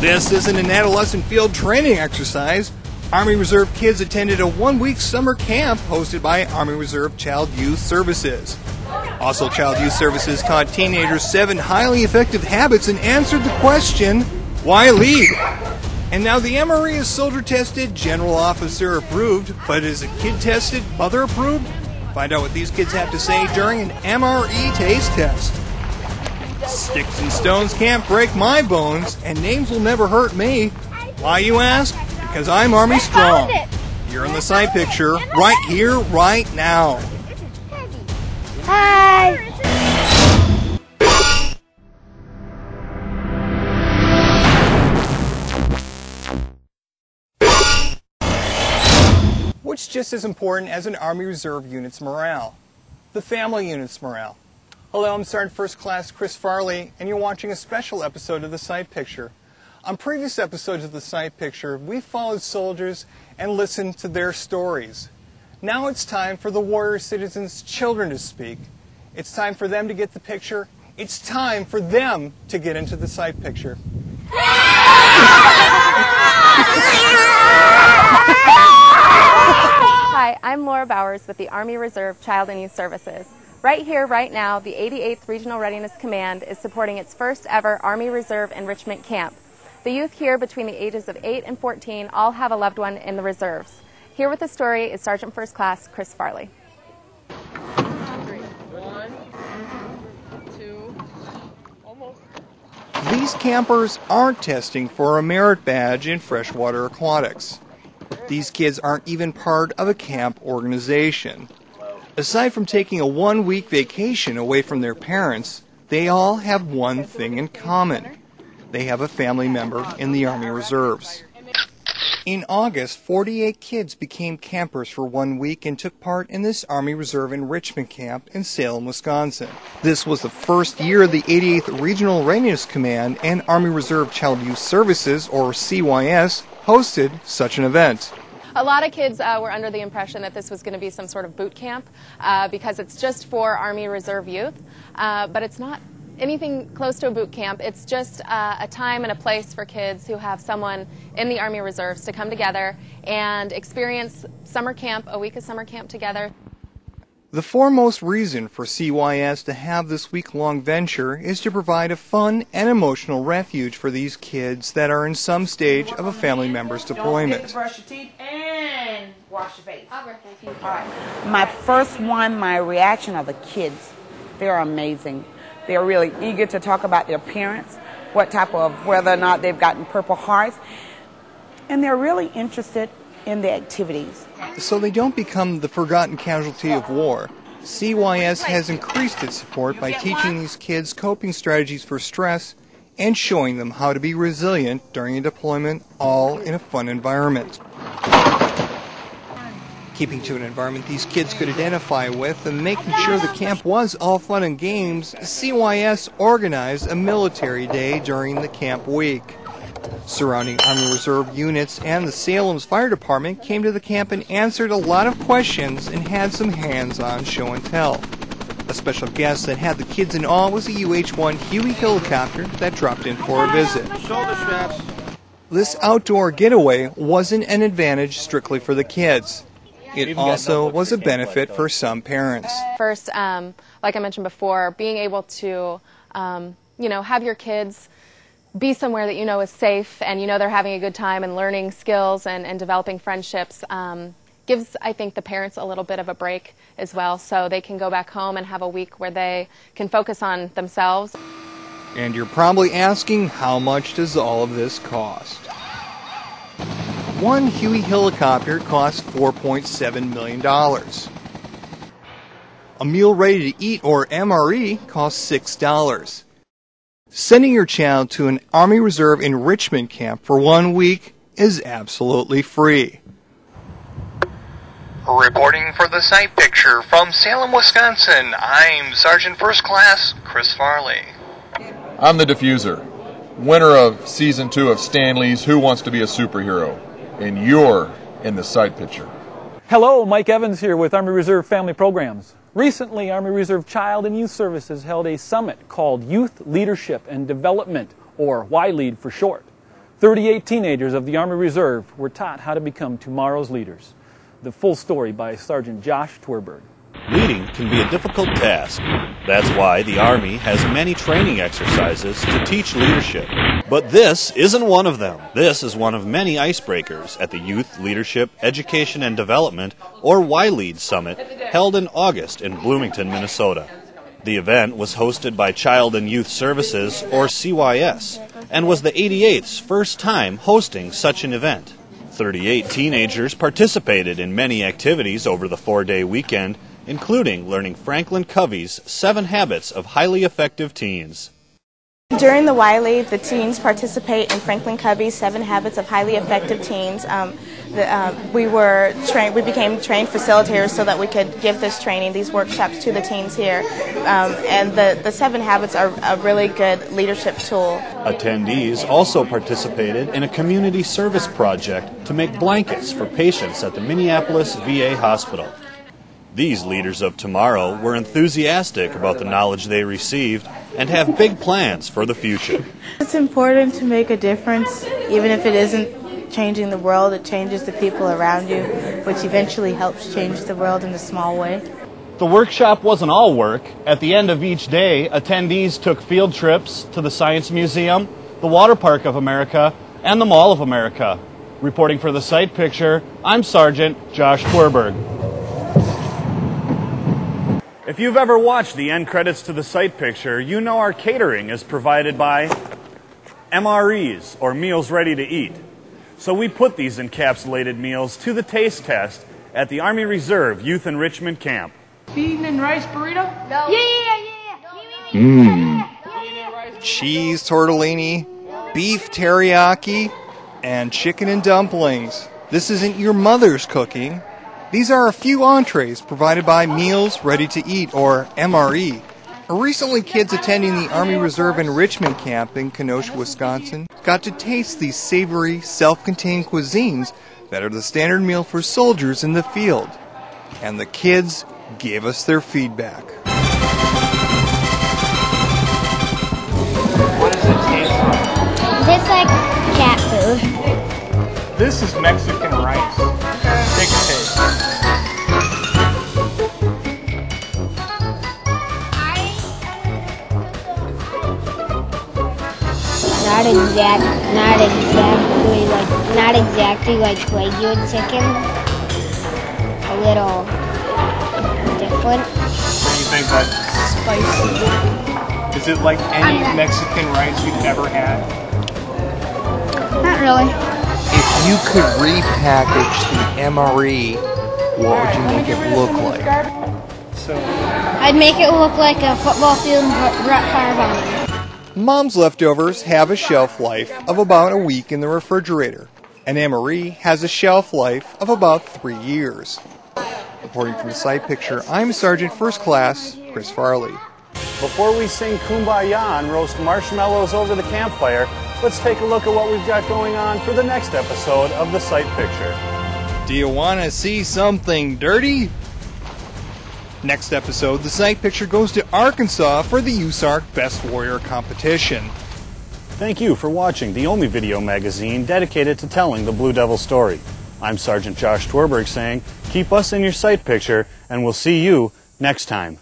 This isn't an adolescent field training exercise. Army Reserve kids attended a one-week summer camp hosted by Army Reserve Child Youth Services. Also, Child Youth Services taught teenagers 7 highly effective habits and answered the question, why lead? And now the MRE is soldier tested, general officer approved, but is a kid tested, mother approved? Find out what these kids have to say during an MRE taste test. Sticks and stones can't break my bones, and names will never hurt me. Why, you ask? Because I'm Army Strong. You're in the side picture, right here, right now. Hi! What's just as important as an Army Reserve unit's morale? The family unit's morale. Hello, I'm Sergeant First Class Chris Farley, and you're watching a special episode of The Side Picture. On previous episodes of The Side Picture, we followed soldiers and listened to their stories. Now it's time for the warrior citizens' children to speak. It's time for them to get the picture. It's time for them to get into the side picture. Hi, I'm Laura Bowers with the Army Reserve Child and Youth Services. Right here, right now, the 88th Regional Readiness Command is supporting its first ever Army Reserve Enrichment Camp. The youth here between the ages of 8 and 14 all have a loved one in the reserves. Here with the story is Sergeant First Class Chris Farley. 1, 2, almost. These campers aren't testing for a merit badge in freshwater aquatics. These kids aren't even part of a camp organization. Aside from taking a one-week vacation away from their parents, they all have one thing in common. They have a family member in the Army Reserves. In August, 48 kids became campers for 1 week and took part in this Army Reserve enrichment camp in Salem, Wisconsin. This was the first year the 88th Regional Readiness Command and Army Reserve Child Youth Services, or CYS, hosted such an event. A lot of kids were under the impression that this was going to be some sort of boot camp because it's just for Army Reserve youth, but it's not anything close to a boot camp. It's just a time and a place for kids who have someone in the Army Reserves to come together and experience summer camp, a week of summer camp together. The foremost reason for CYS to have this week-long venture is to provide a fun and emotional refuge for these kids that are in some stage of a family member's deployment. Don't brush your teeth and wash your face. I'll brush my teeth. All right. My first one, my reaction of the kids, they're amazing. They're really eager to talk about their parents, whether or not they've gotten Purple Hearts, and they're really interested in the activities. So they don't become the forgotten casualty of war. CYS has increased its support by teaching these kids coping strategies for stress and showing them how to be resilient during a deployment, all in a fun environment. Keeping to an environment these kids could identify with and making sure the camp was all fun and games, CYS organized a military day during the camp week. Surrounding Army Reserve units and the Salem's Fire Department came to the camp and answered a lot of questions and had some hands-on show and tell. A special guest that had the kids in awe was a UH-1 Huey helicopter that dropped in for a visit. Shoulder straps. This outdoor getaway wasn't an advantage strictly for the kids. It also was a benefit for some parents. First, like I mentioned before, being able to, have your kids be somewhere that you know is safe and you know they're having a good time and learning skills and developing friendships gives, I think, the parents a little bit of a break as well, so they can go back home and have a week where they can focus on themselves. And you're probably asking, how much does all of this cost? One Huey helicopter costs $4.7 million. A meal ready to eat, or MRE, costs $6. Sending your child to an Army Reserve enrichment camp for 1 week is absolutely free. Reporting for the Side Picture from Salem, Wisconsin, I'm Sergeant First Class Chris Farley. I'm the Diffuser, winner of Season 2 of Stanley's Who Wants to Be a Superhero, and you're in the Side Picture. Hello, Mike Evans here with Army Reserve Family Programs. Recently, Army Reserve Child and Youth Services held a summit called Youth Leadership and Development, or YLEAD for short. 38 teenagers of the Army Reserve were taught how to become tomorrow's leaders. The full story by Sergeant Josh Twerberg. Leading can be a difficult task. That's why the Army has many training exercises to teach leadership. But this isn't one of them. This is one of many icebreakers at the Youth Leadership Education and Development, or YLEAD Summit, held in August in Bloomington, Minnesota. The event was hosted by Child and Youth Services, or CYS, and was the 88th first time hosting such an event. 38 teenagers participated in many activities over the 4-day weekend, including learning Franklin Covey's 7 Habits of Highly Effective Teens. During the YLEAD, the teens participate in Franklin Covey's 7 Habits of Highly Effective Teens. We became trained facilitators so that we could give this training, these workshops to the teens here. And the 7 Habits are a really good leadership tool. Attendees also participated in a community service project to make blankets for patients at the Minneapolis VA hospital. These leaders of tomorrow were enthusiastic about the knowledge they received and have big plans for the future. It's important to make a difference, even if it isn't changing the world, it changes the people around you, which eventually helps change the world in a small way. The workshop wasn't all work. At the end of each day, attendees took field trips to the Science Museum, the Water Park of America, and the Mall of America. Reporting for the Sight Picture, I'm Sergeant Josh Twerberg. If you've ever watched the end credits to the Sight Picture, you know our catering is provided by MREs, or Meals Ready to Eat. So we put these encapsulated meals to the taste test at the Army Reserve Youth Enrichment Camp. Bean and rice burrito? No. Cheese tortellini, beef teriyaki, and chicken and dumplings. This isn't your mother's cooking. These are a few entrees provided by Meals Ready to Eat, or MRE. Recently, kids attending the Army Reserve Enrichment Camp in Kenosha, Wisconsin, got to taste these savory, self-contained cuisines that are the standard meal for soldiers in the field. And the kids gave us their feedback. What does it taste like? Tastes like cat food. This is Mexican rice. Take a taste. Not exactly like regular chicken. A little different. Do you think that's spicy? Is it like any Mexican rice you've ever had? Not really. If you could repackage the MRE, what would you make it look like? I'd make it look like a football field with Brett Favre on it. Mom's leftovers have a shelf life of about a week in the refrigerator, and MRE has a shelf life of about 3 years. Reporting from the Sight Picture, I'm Sergeant First Class Chris Farley. Before we sing Kumbaya and roast marshmallows over the campfire, let's take a look at what we've got going on for the next episode of the Sight Picture. Do you want to see something dirty? Next episode, the Sight Picture goes to Arkansas for the USARC Best Warrior competition. Thank you for watching the only video magazine dedicated to telling the Blue Devil story. I'm Sergeant Josh Twerberg saying, keep us in your Sight Picture, and we'll see you next time.